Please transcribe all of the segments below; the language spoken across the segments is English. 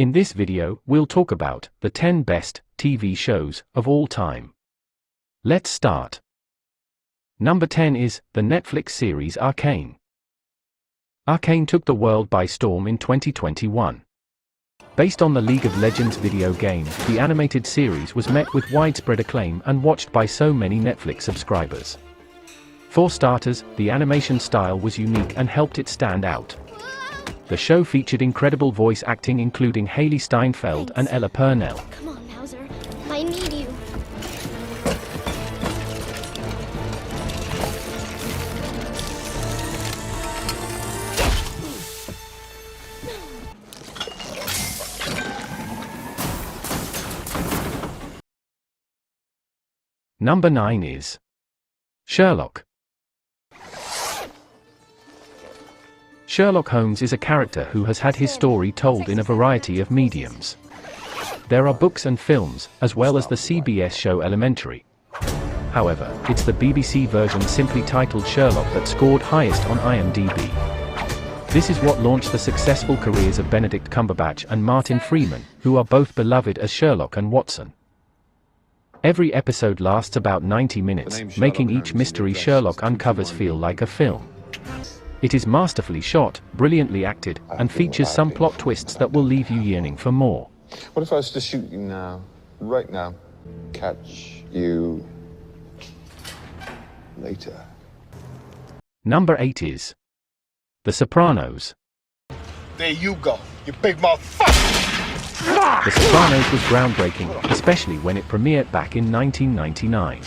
In this video, we'll talk about the 10 best TV shows of all time. Let's start. Number 10 is the Netflix series Arcane. Arcane took the world by storm in 2021. Based on the League of Legends video game, the animated series was met with widespread acclaim and watched by so many Netflix subscribers. For starters, the animation style was unique and helped it stand out. The show featured incredible voice acting including Haley Steinfeld and Ella Purnell. Come on, Bowser. I need you. Number 9 is Sherlock. Sherlock Holmes is a character who has had his story told in a variety of mediums. There are books and films, as well as the CBS show Elementary. However, it's the BBC version simply titled Sherlock that scored highest on IMDb. This is what launched the successful careers of Benedict Cumberbatch and Martin Freeman, who are both beloved as Sherlock and Watson. Every episode lasts about 90 minutes, making each mystery Sherlock uncovers feel like a film. It is masterfully shot, brilliantly acted, and features some plot twists that will leave you yearning for more. What if I was to shoot you now, right now, catch you later? Number 8 is The Sopranos. There you go, you big motherfucker! The Sopranos was groundbreaking, especially when it premiered back in 1999.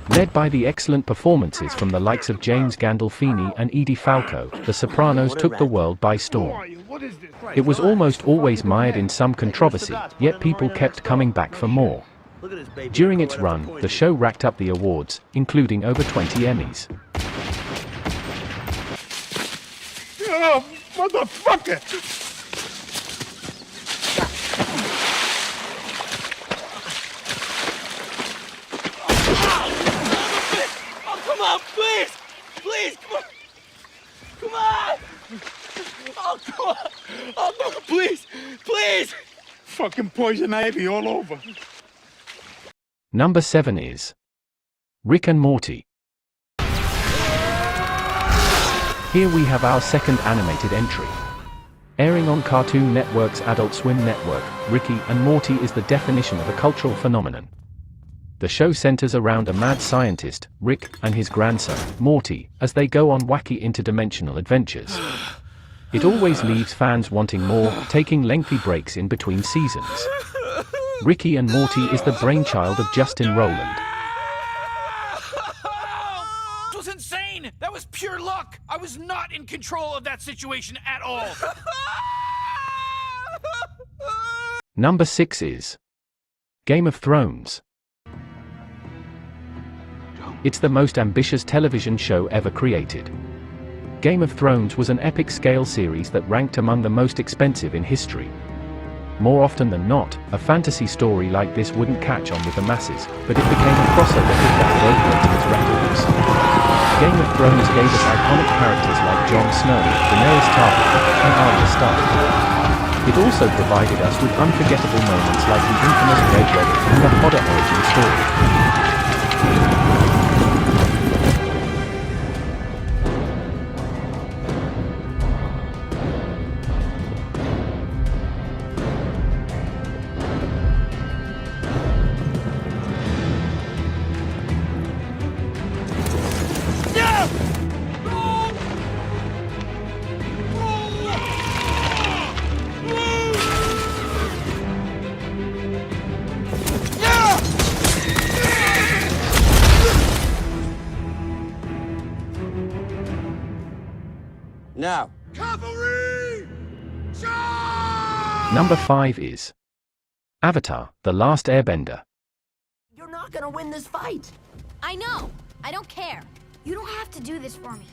Led by the excellent performances from the likes of James Gandolfini and Edie Falco, The Sopranos took the world by storm. It was almost always mired in some controversy, yet people kept coming back for more. During its run, the show racked up the awards, including over 20 Emmys. Oh, motherfucker! Please! Please, come on! Come on! Oh, come on! Oh, no, please! Please! Fucking poison ivy all over. Number 7 is Rick and Morty. Here we have our second animated entry. Airing on Cartoon Network's Adult Swim network, Ricky and Morty is the definition of a cultural phenomenon. The show centers around a mad scientist, Rick, and his grandson, Morty, as they go on wacky interdimensional adventures. It always leaves fans wanting more, taking lengthy breaks in between seasons. Ricky and Morty is the brainchild of Justin Roiland. It was insane! That was pure luck! I was not in control of that situation at all! Number 6 is Game of Thrones. It's the most ambitious television show ever created. Game of Thrones was an epic-scale series that ranked among the most expensive in history. More often than not, a fantasy story like this wouldn't catch on with the masses, but it became a crossover hit that broke ratings records. Game of Thrones gave us iconic characters like Jon Snow, Daenerys Targaryen, and Arya Stark. It also provided us with unforgettable moments like the infamous Red Wedding and the Hodder origin story. Now. Cavalry! Charge! Number 5 is Avatar: The Last Airbender. You're not gonna win this fight. I know. I don't care. You don't have to do this for me.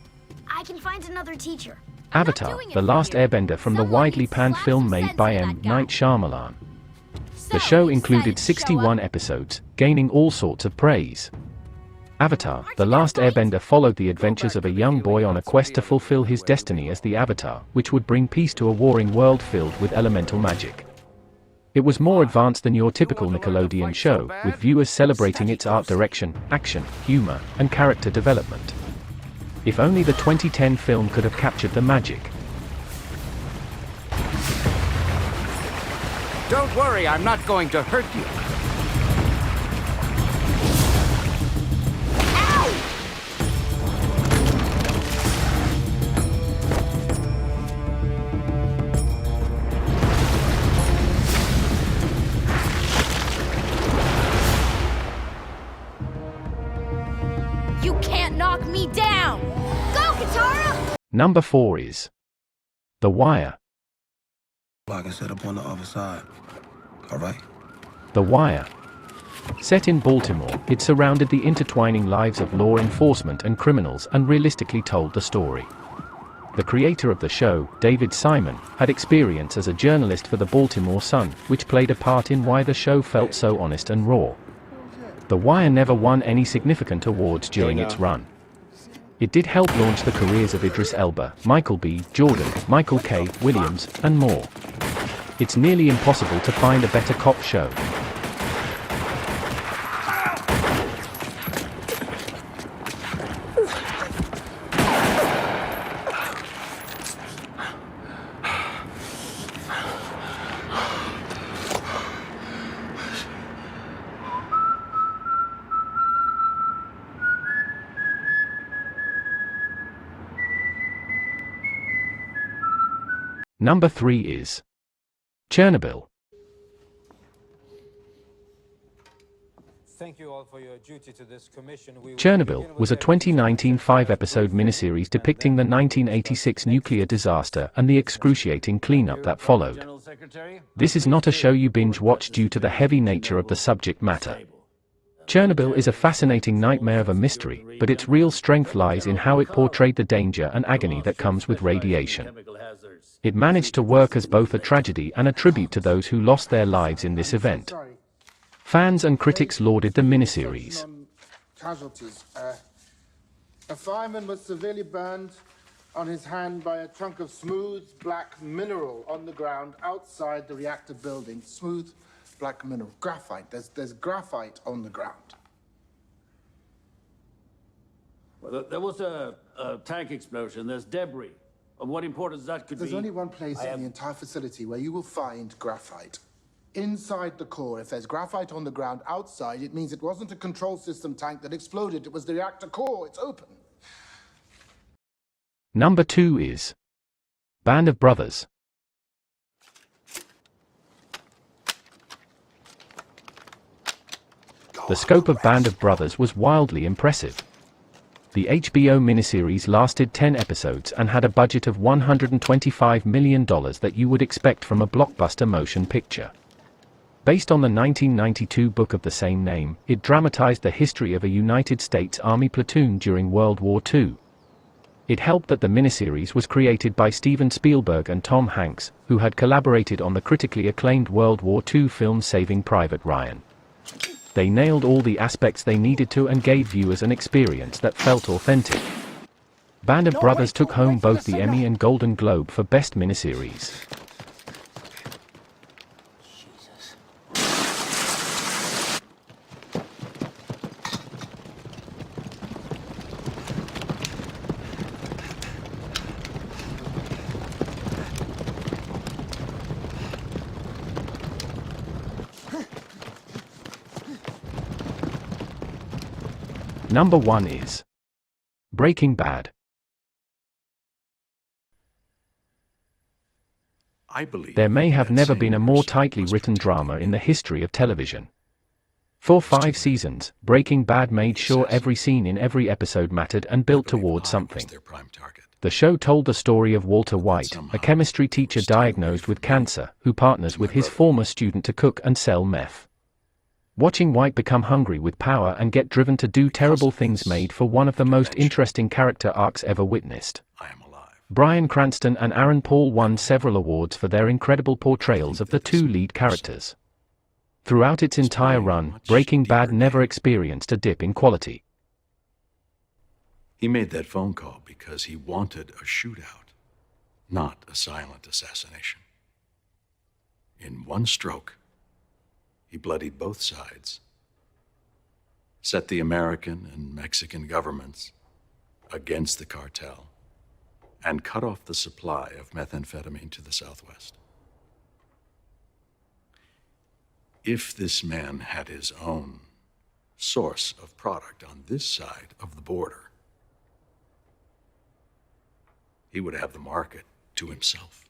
I can find another teacher. Avatar: The Last Airbender from the widely panned film made by M. Night Shyamalan. The show included 61 episodes, gaining all sorts of praise. Avatar: The Last Airbender followed the adventures of a young boy on a quest to fulfill his destiny as the Avatar, which would bring peace to a warring world filled with elemental magic. It was more advanced than your typical Nickelodeon show, with viewers celebrating its art direction, action, humor, and character development. If only the 2010 film could have captured the magic. Don't worry, I'm not going to hurt you. You can't knock me down! Go, Katara! Number 4 is The Wire. I can set up on the other side. All right? The Wire. Set in Baltimore, it surrounded the intertwining lives of law enforcement and criminals and realistically told the story. The creator of the show, David Simon, had experience as a journalist for the Baltimore Sun, which played a part in why the show felt so honest and raw. The Wire never won any significant awards during its run. It did help launch the careers of Idris Elba, Michael B. Jordan, Michael K. Williams, and more. It's nearly impossible to find a better cop show. Number 3 is Chernobyl. Thank you all for your duty to this commission. Chernobyl was a 2019 5-episode miniseries depicting the 1986 nuclear disaster and the excruciating cleanup that followed. This is not a show you binge watch due to the heavy nature of the subject matter. Chernobyl is a fascinating nightmare of a mystery, but its real strength lies in how it portrayed the danger and agony that comes with radiation. It managed to work as both a tragedy and a tribute to those who lost their lives in this event. Fans and critics lauded the miniseries. Casualties. A fireman was severely burned on his hand by a chunk of smooth black mineral on the ground outside the reactor building. Smooth black mineral. Graphite. There's graphite on the ground. Well, there was a tank explosion. There's debris. Of what importance that could be? There's only one place in the entire facility where you will find graphite. Inside the core. If there's graphite on the ground outside, it means it wasn't a control system tank that exploded. It was the reactor core. It's open. Number 2 is Band of Brothers. The scope of Band of Brothers was wildly impressive. The HBO miniseries lasted 10 episodes and had a budget of $125 million that you would expect from a blockbuster motion picture. Based on the 1992 book of the same name, it dramatized the history of a United States Army platoon during World War II. It helped that the miniseries was created by Steven Spielberg and Tom Hanks, who had collaborated on the critically acclaimed World War II film Saving Private Ryan. They nailed all the aspects they needed to and gave viewers an experience that felt authentic. Band of Brothers took home both the Emmy and Golden Globe for Best Miniseries. Number 1 is Breaking Bad. There may have never been a more tightly written drama in the history of television. For 5 seasons, Breaking Bad made sure every scene in every episode mattered and built toward something. The show told the story of Walter White, a chemistry teacher diagnosed with cancer, who partners with his former student to cook and sell meth. Watching White become hungry with power and get driven to do terrible things made for one of the most interesting character arcs ever witnessed. Bryan Cranston and Aaron Paul won several awards for their incredible portrayals of the 2 lead characters. Throughout its entire run, Breaking Bad never experienced a dip in quality. He made that phone call because he wanted a shootout, not a silent assassination. In one stroke, He bloodied both sides, set the American and Mexican governments against the cartel, and cut off the supply of methamphetamine to the Southwest. If this man had his own source of product on this side of the border, he would have the market to himself.